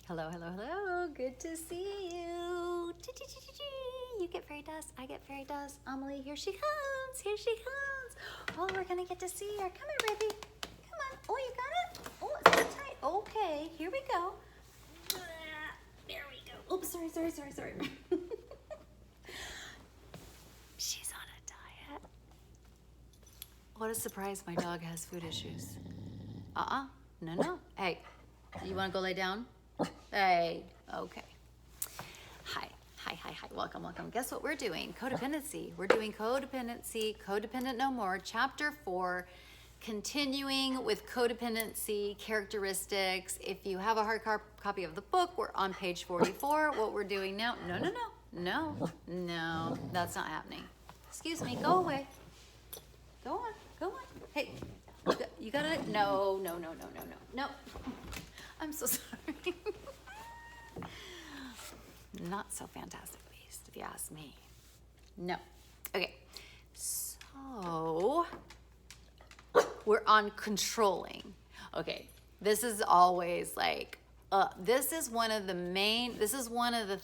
Hello, hello, hello. Good to see you. You get fairy dust. I get fairy dust. Amelie, here she comes. Here she comes. Oh, we're going to get to see her. Come here, baby. Come on. Oh, you got it? Oh, it's so tight. Okay, here we go. There we go. Oops, sorry. She's on a diet. What a surprise. My dog has food issues. No. Hey, you want to go lay down? Hey, okay. Hi. Welcome. Guess what we're doing? Codependency. We're doing codependency, codependent no more, chapter 4, continuing with codependency characteristics. If you have a hard copy of the book, we're on page 44. What we're doing now, no, that's not happening. Excuse me, go away. Go on. Hey, you gotta, no. I'm so sorry. Not so fantastic beast, if you ask me. No. Okay. So we're on controlling. Okay. This is always like, this is one of the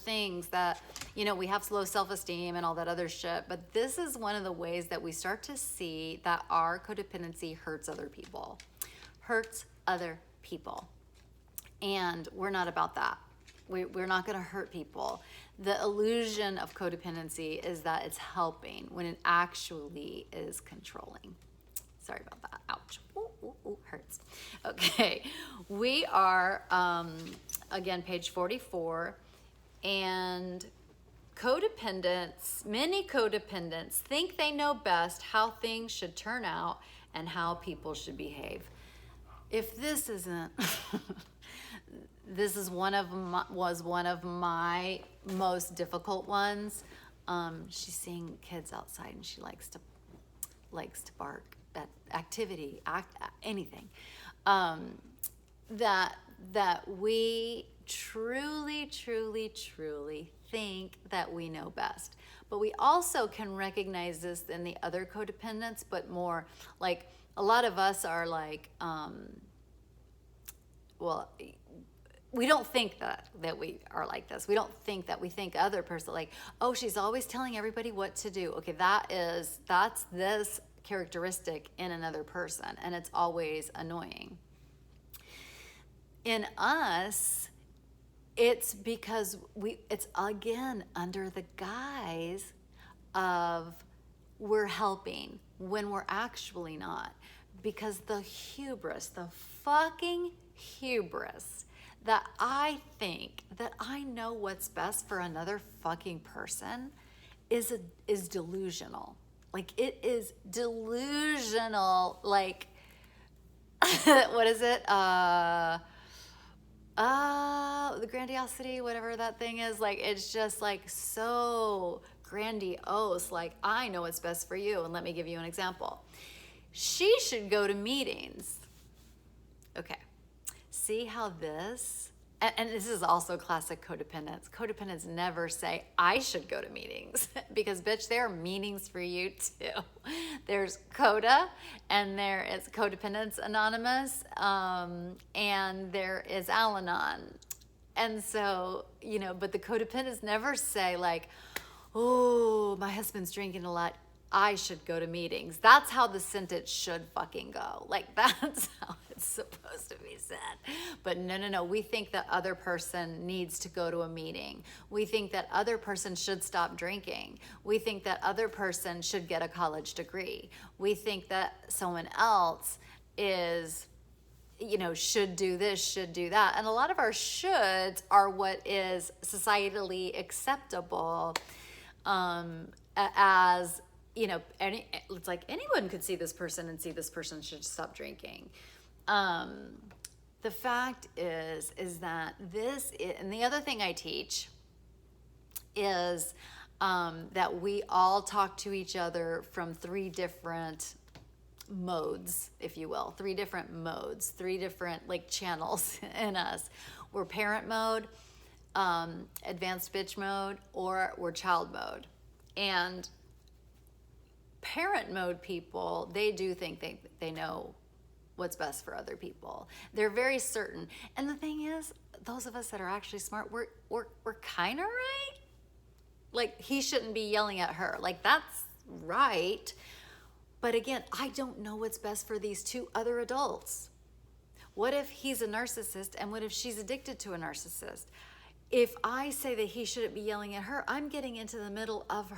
things that, we have low self-esteem and all that other shit, but this is one of the ways that we start to see that our codependency hurts other people. And we're not about that. We're not going to hurt people. The illusion of codependency is that it's helping when it actually is controlling. Sorry about that. Ouch. Ooh, hurts. Okay. We are, again, page 44. And many codependents think they know best how things should turn out and how people should behave. If this isn't... This is was one of my most difficult ones. She's seeing kids outside and she likes to bark at activity, anything. That we truly think that we know best. But we also can recognize this in the other codependents, but more like a lot of us are like, we don't think that we are like this. We don't think that we think other person like, oh, she's always telling everybody what to do. Okay, that's this characteristic in another person, and it's always annoying. In us, it's because it's again under the guise of we're helping when we're actually not. Because the fucking hubris that I think that I know what's best for another fucking person is delusional. Like, it is delusional. Like, what is it? The grandiosity, whatever that thing is. Like, it's just like so grandiose. Like, I know what's best for you. And let me give you an example. She should go to meetings. Okay. See how this, and this is also classic codependence. Codependents never say, I should go to meetings. Because, bitch, there are meetings for you too. There's CODA, and there is Codependents Anonymous, and there is Al-Anon. And so, but the codependents never say like, oh, my husband's drinking a lot, I should go to meetings. That's how the sentence should fucking go. Like, that's how it's supposed to be said. But no. We think that other person needs to go to a meeting. We think that other person should stop drinking. We think that other person should get a college degree. We think that someone else is, should do this, should do that. And a lot of our shoulds are what is societally acceptable as... it's like anyone could see this person and see this person should stop drinking. The fact is that and the other thing I teach is that we all talk to each other from 3 different modes, if you will, 3 different modes, 3 different like channels in us. We're parent mode, advanced bitch mode, or we're child mode. And parent mode people, they do think they know what's best for other people. They're very certain. And the thing is, those of us that are actually smart, we're kind of right. Like, he shouldn't be yelling at her. Like, that's right. But again, I don't know what's best for these two other adults. What if he's a narcissist, and what if she's addicted to a narcissist? If I say that he shouldn't be yelling at her, I'm getting into the middle of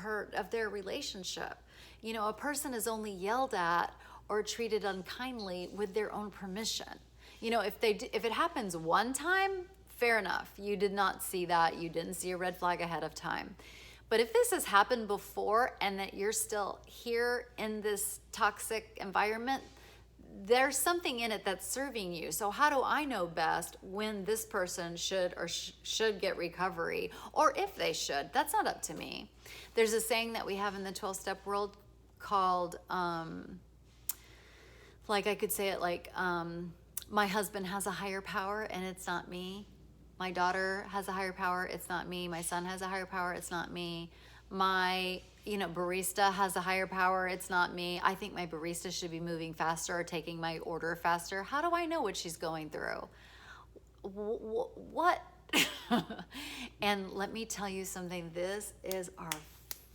their relationship. You know, a person is only yelled at or treated unkindly with their own permission. You know, if it happens one time, fair enough. You did not see that. You didn't see a red flag ahead of time. But if this has happened before and that you're still here in this toxic environment, there's something in it that's serving you. So how do I know best when this person should or should get recovery, or if they should? That's not up to me. There's a saying that we have in the 12-step world called, like I could say it like, my husband has a higher power and it's not me. My daughter has a higher power, it's not me. My son has a higher power, it's not me. My, barista has a higher power, it's not me. I think my barista should be moving faster or taking my order faster. How do I know what she's going through? What? And let me tell you something, this is our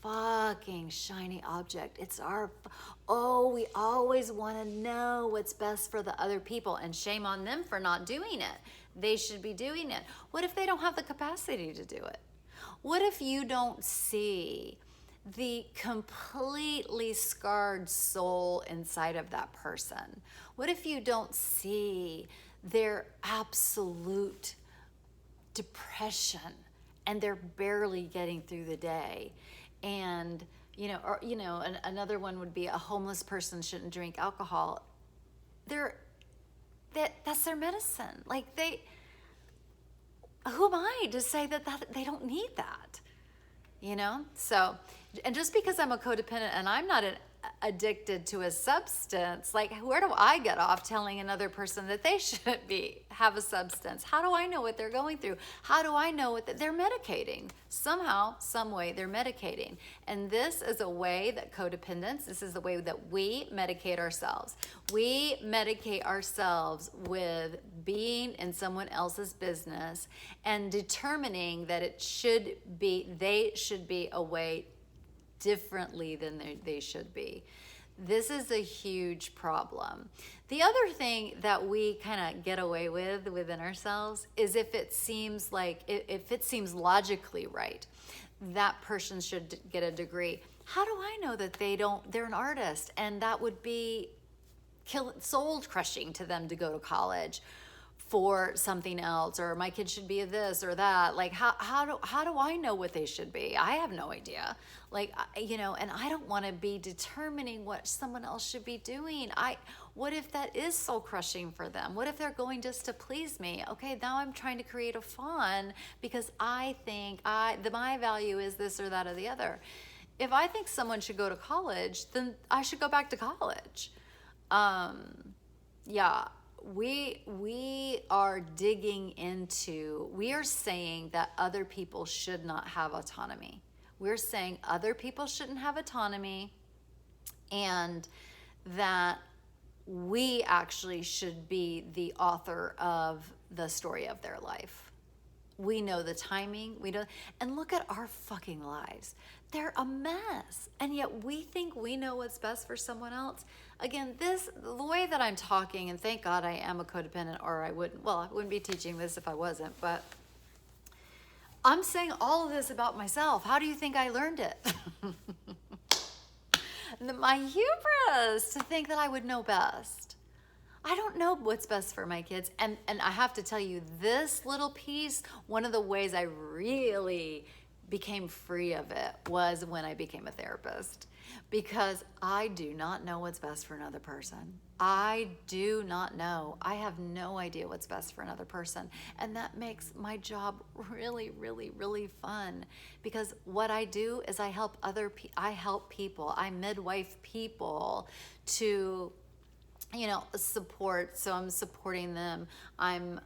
fucking shiny object. We always want to know what's best for the other people, and shame on them for not doing it. They should be doing it. What if they don't have the capacity to do it? What if you don't see the completely scarred soul inside of that person? What if you don't see their absolute depression and they're barely getting through the day? And, another one would be a homeless person shouldn't drink alcohol. That's their medicine. Like, who am I to say that they don't need that? So, and just because I'm a codependent and I'm not addicted to a substance, like, where do I get off telling another person that they shouldn't have a substance? How do I know what they're going through? How do I know they're medicating? Somehow, some way they're medicating. And this is a way that codependents, this is the way that we medicate ourselves. We medicate ourselves with being in someone else's business and determining that they should be away differently than they should be. This is a huge problem. The other thing that we kind of get away with within ourselves is if it seems logically right, that person should get a degree. How do I know that they're an artist and that would be soul crushing to them to go to college for something else, or my kid should be this or that? Like, how do I know what they should be? I have no idea. Like, and I don't want to be determining what someone else should be doing. What if that is soul crushing for them? What if they're going just to please me? Okay, now I'm trying to create a fun because I think my value is this or that or the other. If I think someone should go to college, then I should go back to college. We are we are saying that other people should not have autonomy. We're saying other people shouldn't have autonomy, and that we actually should be the author of the story of their life. We know the timing, and look at our fucking lives. They're a mess. And yet we think we know what's best for someone else. Again, the way that I'm talking, and thank God I am a codependent, or I wouldn't be teaching this if I wasn't, but I'm saying all of this about myself. How do you think I learned it? My hubris to think that I would know best. I don't know what's best for my kids. And I have to tell you, this little piece, one of the ways I really became free of it was when I became a therapist, because I do not know what's best for another person. I do not know. I have no idea what's best for another person. And that makes my job really, really, really fun, because what I do is I help people. I midwife people to support. So I'm supporting them. I'm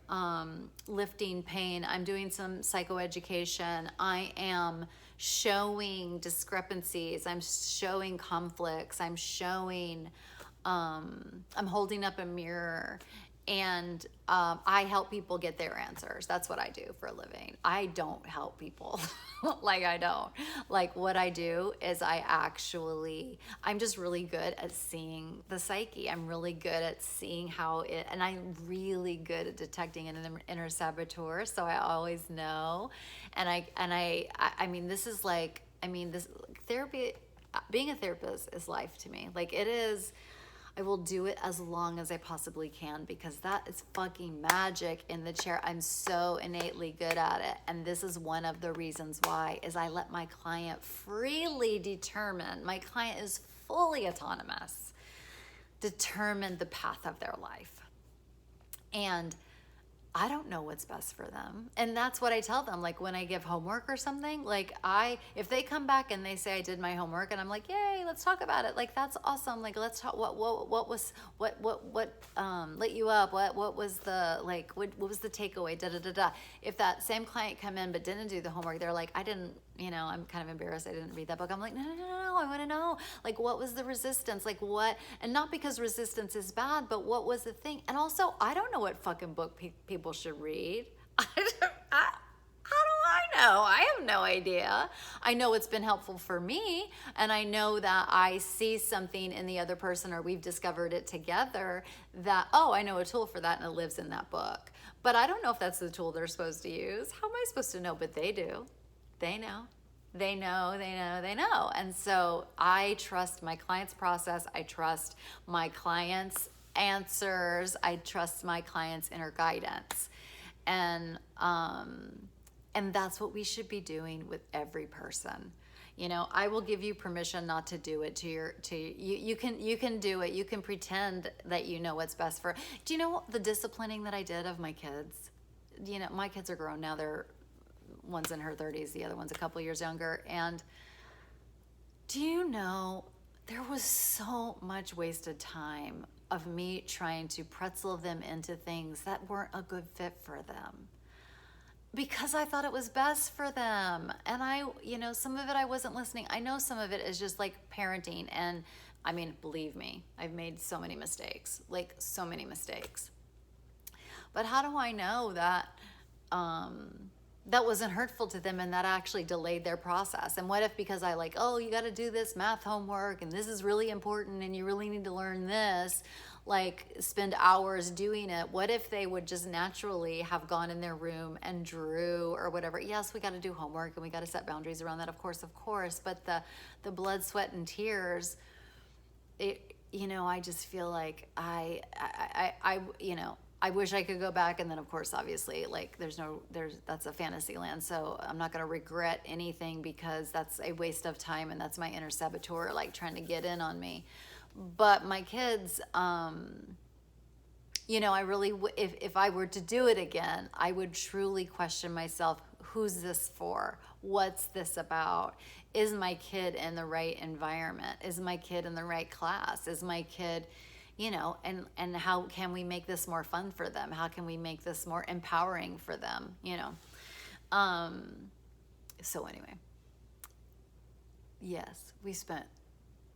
lifting pain. I'm doing some psychoeducation. I am showing discrepancies. I'm showing conflicts. I'm holding up a mirror And I help people get their answers. That's what I do for a living. I don't help people. Like, I don't. Like, what I do is I'm just really good at seeing the psyche. I'm really good at seeing and I'm really good at detecting an inner saboteur. So I always know. And I mean, this therapy, being a therapist is life to me. Like, it is. I will do it as long as I possibly can, because that is fucking magic in the chair. I'm so innately good at it. And this is one of the reasons why, is I let my client freely determine. My client is fully autonomous, determine the path of their life. And I don't know what's best for them. And that's what I tell them. Like, when I give homework or something, like, if they come back and they say I did my homework, and I'm like, yay, let's talk about it. Like, that's awesome. Like, let's talk, what lit you up? What was the, like, what was the takeaway? Da, da, da, da. If that same client come in but didn't do the homework, they're like, I'm kind of embarrassed I didn't read that book. I'm like, no, I want to know. Like, what was the resistance? Like, what? And not because resistance is bad, but what was the thing? And also, I don't know what fucking book people should read. How do I know? I have no idea. I know it's been helpful for me, and I know that I see something in the other person, or we've discovered it together, that, oh, I know a tool for that, and it lives in that book. But I don't know if that's the tool they're supposed to use. How am I supposed to know? But they do. They know. They know. And so I trust my client's process. I trust my client's answers. I trust my client's inner guidance. And that's what we should be doing with every person. I will give you permission not to do it you can do it. You can pretend that you know what's best for. Do you know the disciplining that I did of my kids? My kids are grown now. One's in her 30s, the other one's a couple years younger. And do you know, there was so much wasted time of me trying to pretzel them into things that weren't a good fit for them, because I thought it was best for them. And some of it I wasn't listening. I know some of it is just like parenting. And I mean, believe me, I've made so many mistakes, like so many mistakes. But how do I know that, that wasn't hurtful to them and that actually delayed their process? And what if, because I you got to do this math homework and this is really important and you really need to learn this, like, spend hours doing it? What if they would just naturally have gone in their room and drew or whatever? Yes, we got to do homework and we got to set boundaries around that, of course. But the blood, sweat, and tears, I just feel like I wish I could go back. And then, of course, obviously, like, that's a fantasy land. So I'm not going to regret anything, because that's a waste of time. And that's my inner saboteur, like, trying to get in on me. But my kids, I really, if I were to do it again, I would truly question myself. Who's this for? What's this about? Is my kid in the right environment? Is my kid in the right class? Is my kid, and how can we make this more fun for them? How can we make this more empowering for them? So anyway, yes, we spent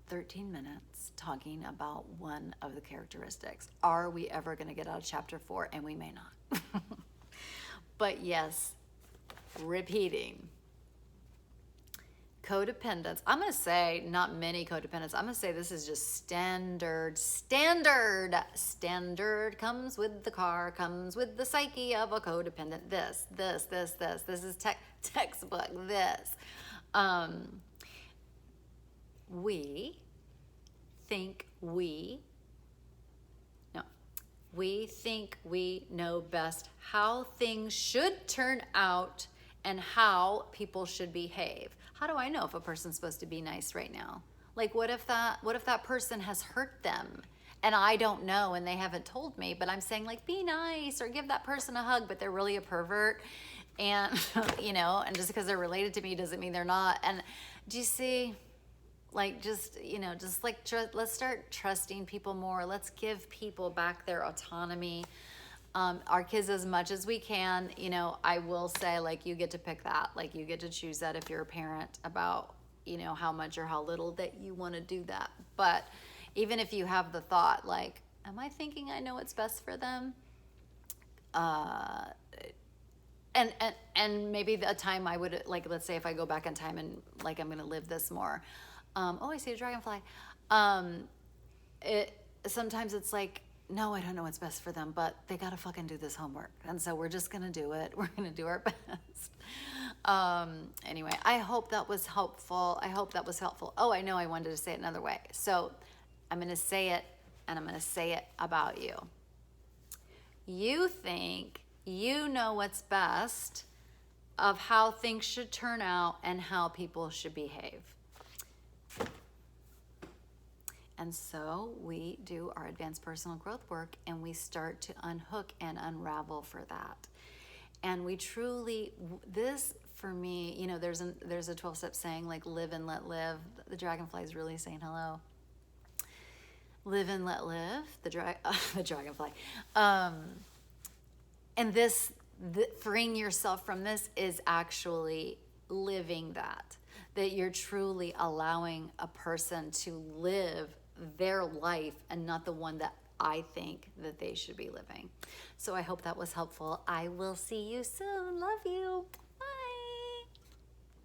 13 minutes talking about one of the characteristics. Are we ever going to get out of chapter 4? And we may not. But yes, repeating. Codependents. I'm going to say not many codependents. I'm going to say this is just standard. Standard comes with the car, comes with the psyche of a codependent. This. This is textbook. This. We think we know best how things should turn out and how people should behave. How do I know if a person's supposed to be nice right now? Like, what if that person has hurt them and I don't know and they haven't told me, but I'm saying, like, be nice or give that person a hug, but they're really a pervert. And, and just because they're related to me doesn't mean they're not. And do you see? Like, let's start trusting people more. Let's give people back their autonomy. Our kids, as much as we can, I will say, like, you get to pick that. Like, you get to choose that if you're a parent, about, how much or how little that you want to do that. But even if you have the thought, like, am I thinking I know what's best for them? And maybe a time I would, like, let's say if I go back in time and like I'm going to live this more. Oh, I see a dragonfly. Sometimes it's like, no, I don't know what's best for them, but they got to fucking do this homework. And so we're just going to do it. We're going to do our best. Anyway, I hope that was helpful. Oh, I know I wanted to say it another way. So I'm going to say it, and I'm going to say it about you. You think you know what's best of how things should turn out and how people should behave. And so we do our advanced personal growth work, and we start to unhook and unravel for that. And we truly, this for me, you know, there's a 12-step saying, like, live and let live. The dragonfly is really saying hello. Live and let live, the dragonfly. And freeing yourself from this is actually living that you're truly allowing a person to live their life and not the one that I think that they should be living. So I hope that was helpful. I will see you soon. Love you.